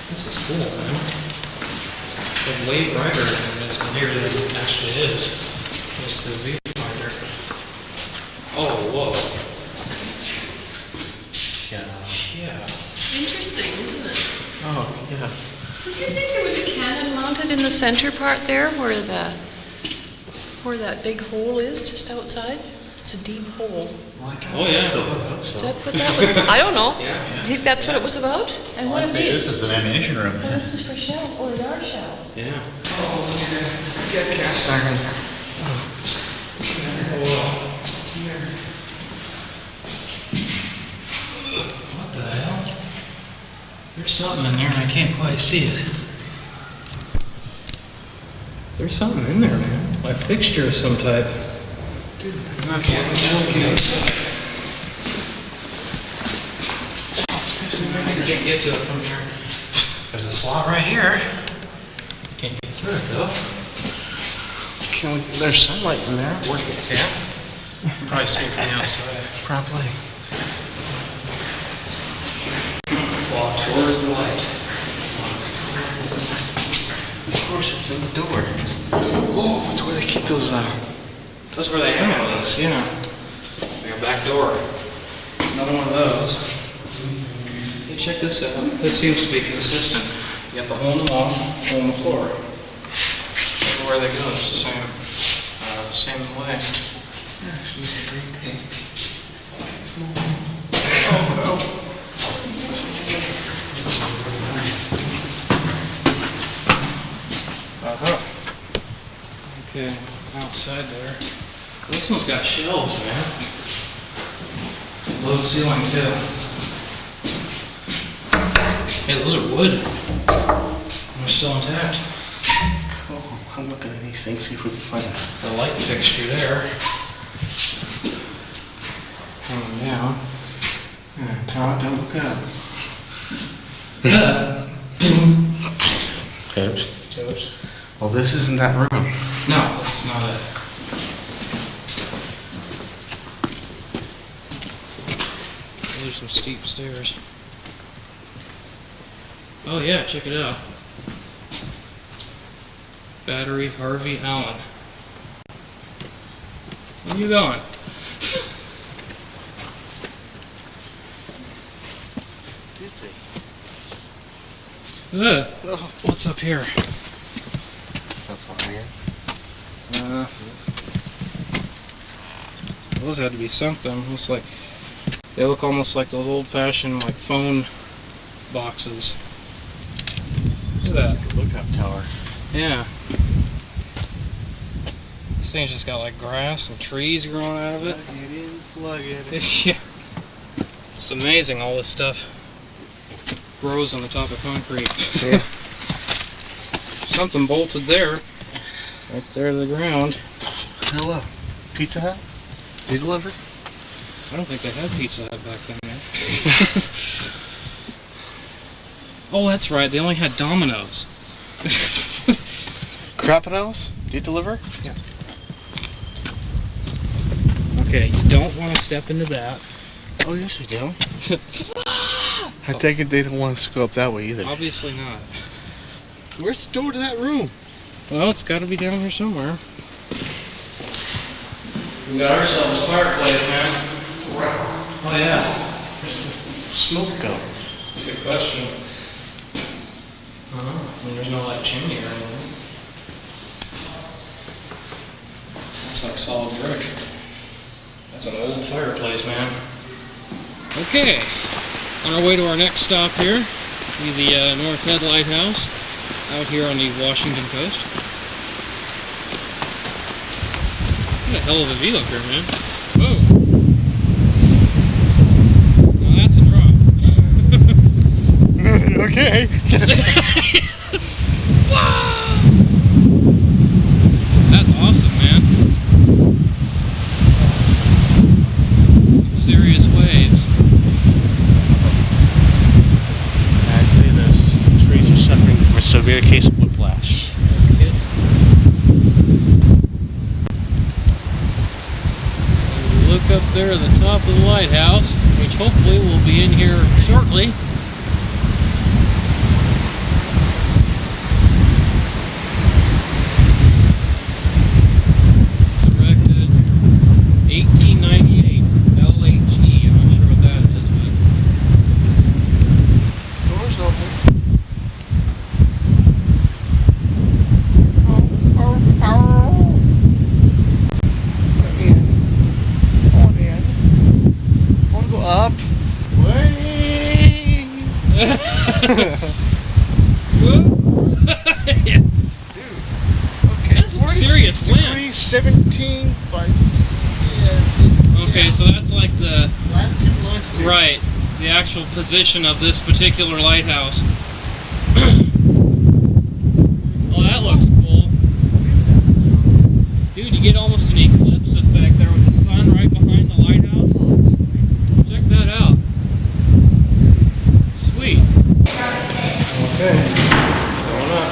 Speaker 1: This is cool, man. It's way brighter than it's here than it actually is. It's the viewfinder. Oh, whoa.
Speaker 4: Yeah.
Speaker 10: Interesting, isn't it?
Speaker 4: Oh, yeah.
Speaker 10: So do you think there was a cannon mounted in the center part there where that big hole is just outside? It's a deep hole.
Speaker 1: Oh, yeah.
Speaker 10: Is that what that was? I don't know.
Speaker 1: Yeah.
Speaker 10: You think that's what it was about? And what
Speaker 11: I'd
Speaker 10: is
Speaker 11: say
Speaker 10: this?
Speaker 11: this is an ammunition room.
Speaker 10: Oh, this is for shells. Oh, there are shells.
Speaker 1: Yeah.
Speaker 4: Yeah, cast iron.
Speaker 1: What the hell? There's something in there and I can't quite see it. There's something in there, man. Like a fixture of some type.
Speaker 4: Dude,
Speaker 1: I can't get to it from here. There's a slot right here. Can't get through it though.
Speaker 4: there's sunlight in there.
Speaker 1: Yeah. Probably see it from the outside.
Speaker 4: Probably.
Speaker 1: Walk towards the light.
Speaker 4: Of course, it's in the door. Oh, that's where they keep those,
Speaker 1: That's where they hang those, yeah. Like a back door. Another one of those. Hey, check this out. This seems to be consistent. You got the hole in the wall, hole in the floor. Everywhere they go, it's the same way.
Speaker 4: Yeah, she's green pink. It's more.
Speaker 1: Uh-huh. Okay, outside there. This one's got shelves, man. Low ceiling, too. Hey, those are wood. They're still intact.
Speaker 4: Cool. I'm looking at these things, see if we can find
Speaker 1: The light fixture there. Hanging down.
Speaker 4: Yeah, Todd, don't look up. Tips.
Speaker 1: Toes.
Speaker 4: Well, this isn't that room.
Speaker 1: No, this is not it. There's some steep stairs. Oh yeah, check it out. Battery Harvey Allen. Where you going? What's up here? Those had to be something. Looks like they look almost like those old-fashioned like phone boxes. Look at that.
Speaker 4: Like a lookup tower.
Speaker 1: Yeah. This thing's just got like grass and trees growing out of it.
Speaker 4: Plug it in.
Speaker 1: Yeah. It's amazing all this stuff grows on the top of concrete.
Speaker 4: Yeah.
Speaker 1: Something bolted there. Right there to the ground.
Speaker 4: Hello. Pizza Hut? Do you deliver?
Speaker 1: I don't think they had Pizza Hut back then, man. Oh, that's right. They only had Domino's.
Speaker 4: Crappinos? Do you deliver?
Speaker 1: Yeah. Okay, you don't want to step into that.
Speaker 4: Oh, yes, we do. I take it they don't want us to go up that way either.
Speaker 1: Obviously not.
Speaker 4: Where's the door to that room?
Speaker 1: Well, it's got to be down here somewhere. We got ourselves a fireplace, man. Oh, yeah.
Speaker 4: Where's the smoke go?
Speaker 1: Good question. There's no like chimney or anything. It's like solid brick. That's an old fireplace, man. Okay, on our way to our next stop here, be the North Head Lighthouse, out here on the Washington coast. What a hell of a view up here, man. Whoa! Now that's a drop.
Speaker 4: Okay.
Speaker 1: That's awesome, man. Some serious waves.
Speaker 4: I'd say this. Trees are suffering from a severe case of whiplash.
Speaker 1: Okay. Look up there at the top of the lighthouse, which hopefully will be in here shortly. Erected 1898. LHE. I'm not sure what that is, but
Speaker 4: Doors open. up. Way.
Speaker 1: Yeah.
Speaker 4: Okay.
Speaker 1: That's some serious wind.
Speaker 4: Degrees, 17 by.
Speaker 1: Okay, so that's like the
Speaker 4: Latitude.
Speaker 1: right, the actual position of this particular lighthouse. Oh, that looks cool. Dude, you get almost an eclipse effect there with the sun right behind the lighthouse. Check that out. Sweet.
Speaker 4: Okay. Going up.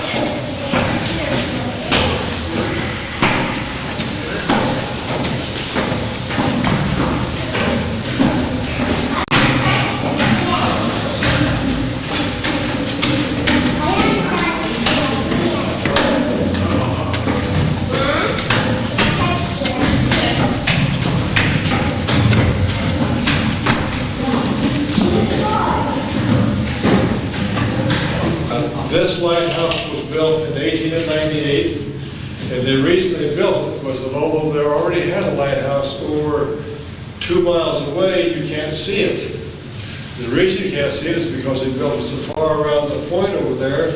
Speaker 4: This lighthouse was built in 1898, and the reason they built it was that although they already had a lighthouse over 2 miles away, you can't see it. The reason you can't see it is because they built it so far around the point over there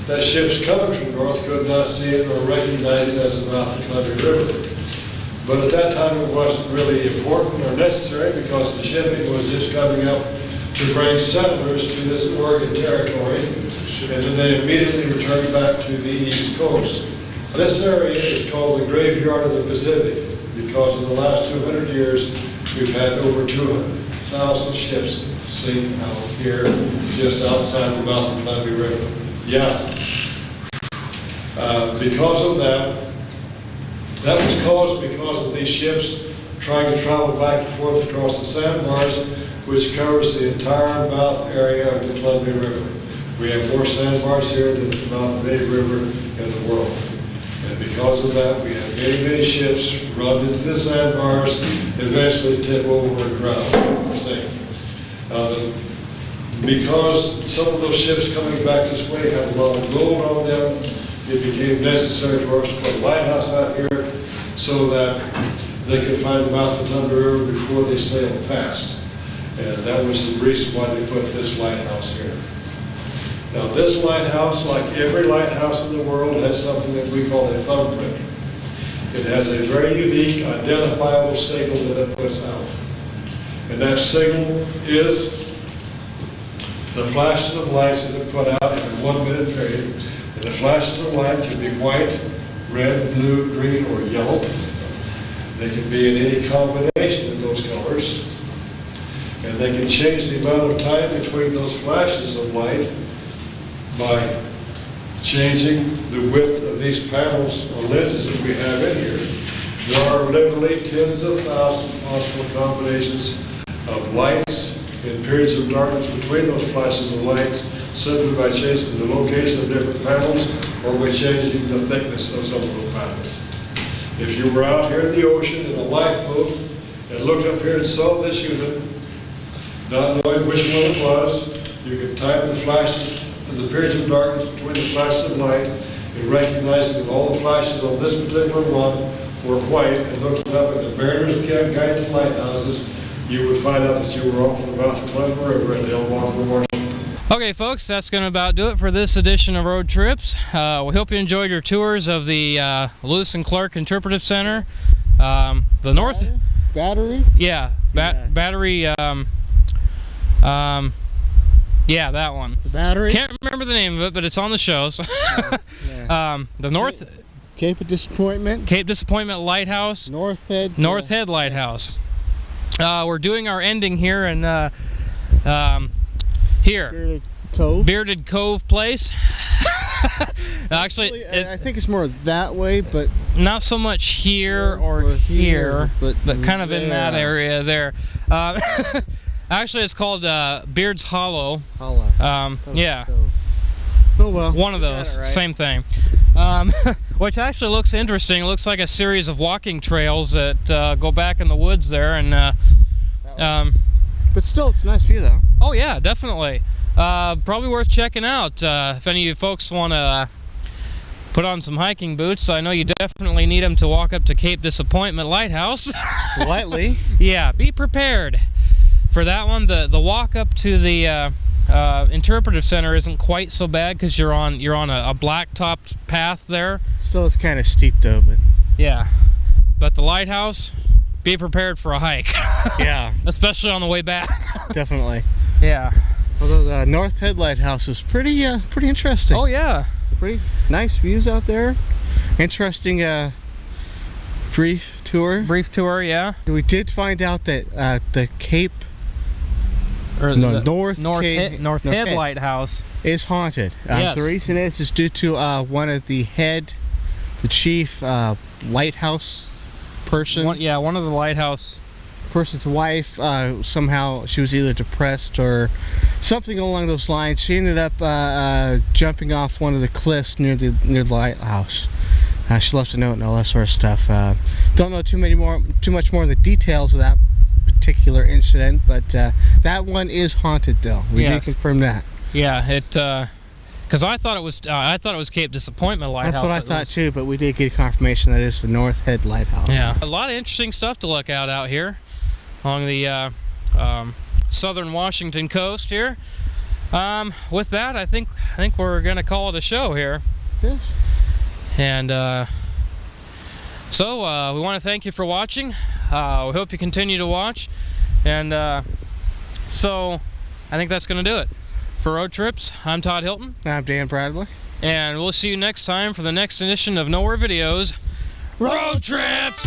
Speaker 4: that ships coming from north could not see it or recognize it as the mouth of the Columbia River. But at that time it wasn't really important or necessary because the shipping was just coming up to bring settlers to this Oregon territory, and then they immediately returned back to the East Coast. This area is called the graveyard of the Pacific because in the last 200 years we've had over 200,000 ships sink out here just outside the mouth of the Columbia River. Yeah. Because of that was caused because of these ships trying to travel back and forth across the sandbars, which covers the entire mouth area of the Columbia River. We have more sandbars here than the mouth of any river in the world. And because of that, we have many, many ships run into the sandbars, eventually tip over and drown, sink. Because some of those ships coming back this way have a lot of gold on them, it became necessary for us to put a lighthouse out here so that they could find the mouth of the Columbia River before they sailed past. And that was the reason why they put this lighthouse here. Now this lighthouse, like every lighthouse in the world, has something that we call a thumbprint. It has a very unique, identifiable signal that it puts out. And that signal is the flashes of lights that it put out in a 1 minute period. And the flashes of light can be white, red, blue, green, or yellow. They can be in any combination of those colors. And they can change the amount of time between those flashes of light by changing the width of these panels or lenses that we have in here. There are literally tens of thousands of possible combinations of lights in periods of darkness between those flashes of lights simply by changing the location of different panels or by changing the thickness of some of those panels. If you were out here in the ocean in a lifeboat and looked up here and saw this unit, not knowing which one it was, you could time the flashes and the periods of darkness between the flashes of light and recognize that all the flashes on this particular one were white and looked it up in the Mariner's Guide to Lighthouses, you would find out that you were off the mouth of the Columbia River at Ilwaco, Washington.
Speaker 1: Okay, folks, that's going to about do it for this edition of Road Trips. We hope you enjoyed your tours of the Lewis and Clark Interpretive Center. The North...
Speaker 4: Battery?
Speaker 1: Yeah, Battery... yeah, that one.
Speaker 4: The Battery?
Speaker 1: Can't remember the name of it, but it's on the shows.
Speaker 4: Yeah.
Speaker 1: The North...
Speaker 4: Cape of Disappointment?
Speaker 1: Cape Disappointment Lighthouse.
Speaker 4: North Head
Speaker 1: Lighthouse. We're doing our ending here in... here. Bearded Cove Place. Actually,
Speaker 4: I think it's more that way, but
Speaker 1: not so much here or here, but kind of in that area there. Actually, it's called Beard's Hollow. Yeah.
Speaker 4: Oh well.
Speaker 1: One of those. Right. Same thing. Which actually looks interesting. It looks like a series of walking trails that go back in the woods there, and
Speaker 4: but still, it's a nice view though.
Speaker 1: Oh yeah, definitely. Probably worth checking out if any of you folks want to put on some hiking boots. I know you definitely need them to walk up to Cape Disappointment Lighthouse.
Speaker 4: Slightly.
Speaker 1: Yeah, be prepared. for that one, the walk up to the Interpretive Center isn't quite so bad because you're on a black-topped path there.
Speaker 4: Still, it's kind of steep though, but
Speaker 1: yeah. But the lighthouse, be prepared for a hike.
Speaker 4: yeah,
Speaker 1: especially on the way back.
Speaker 4: definitely.
Speaker 1: Yeah.
Speaker 4: Although the North Head Lighthouse is pretty interesting.
Speaker 1: Oh yeah.
Speaker 4: Pretty nice views out there. Interesting brief tour.
Speaker 1: Brief tour, yeah.
Speaker 4: We did find out that the Cape
Speaker 1: or
Speaker 4: no,
Speaker 1: the North
Speaker 4: Head
Speaker 1: Head Lighthouse
Speaker 4: is haunted.
Speaker 1: Yes.
Speaker 4: The reason is due to one of the chief lighthouse person.
Speaker 1: One of the lighthouse
Speaker 4: person's wife. Somehow she was either depressed or something along those lines. She ended up jumping off one of the cliffs near the lighthouse. She left a note and all that sort of stuff. Don't know too much more of the details of that particular incident, but that one is haunted though. We did confirm that.
Speaker 1: Yeah, it because I thought it was Cape Disappointment Lighthouse.
Speaker 4: That's what I thought too, but we did get confirmation that it's the North Head Lighthouse.
Speaker 1: Yeah, a lot of interesting stuff to look out here along the southern Washington coast here. With that, I think we're gonna call it a show here.
Speaker 4: Yes.
Speaker 1: And so we want to thank you for watching. We hope you continue to watch. And so I think that's going to do it. For Road Trips, I'm Todd Hilton.
Speaker 4: I'm Dan Bradley.
Speaker 1: And we'll see you next time for the next edition of Nowhere Videos Road Trips!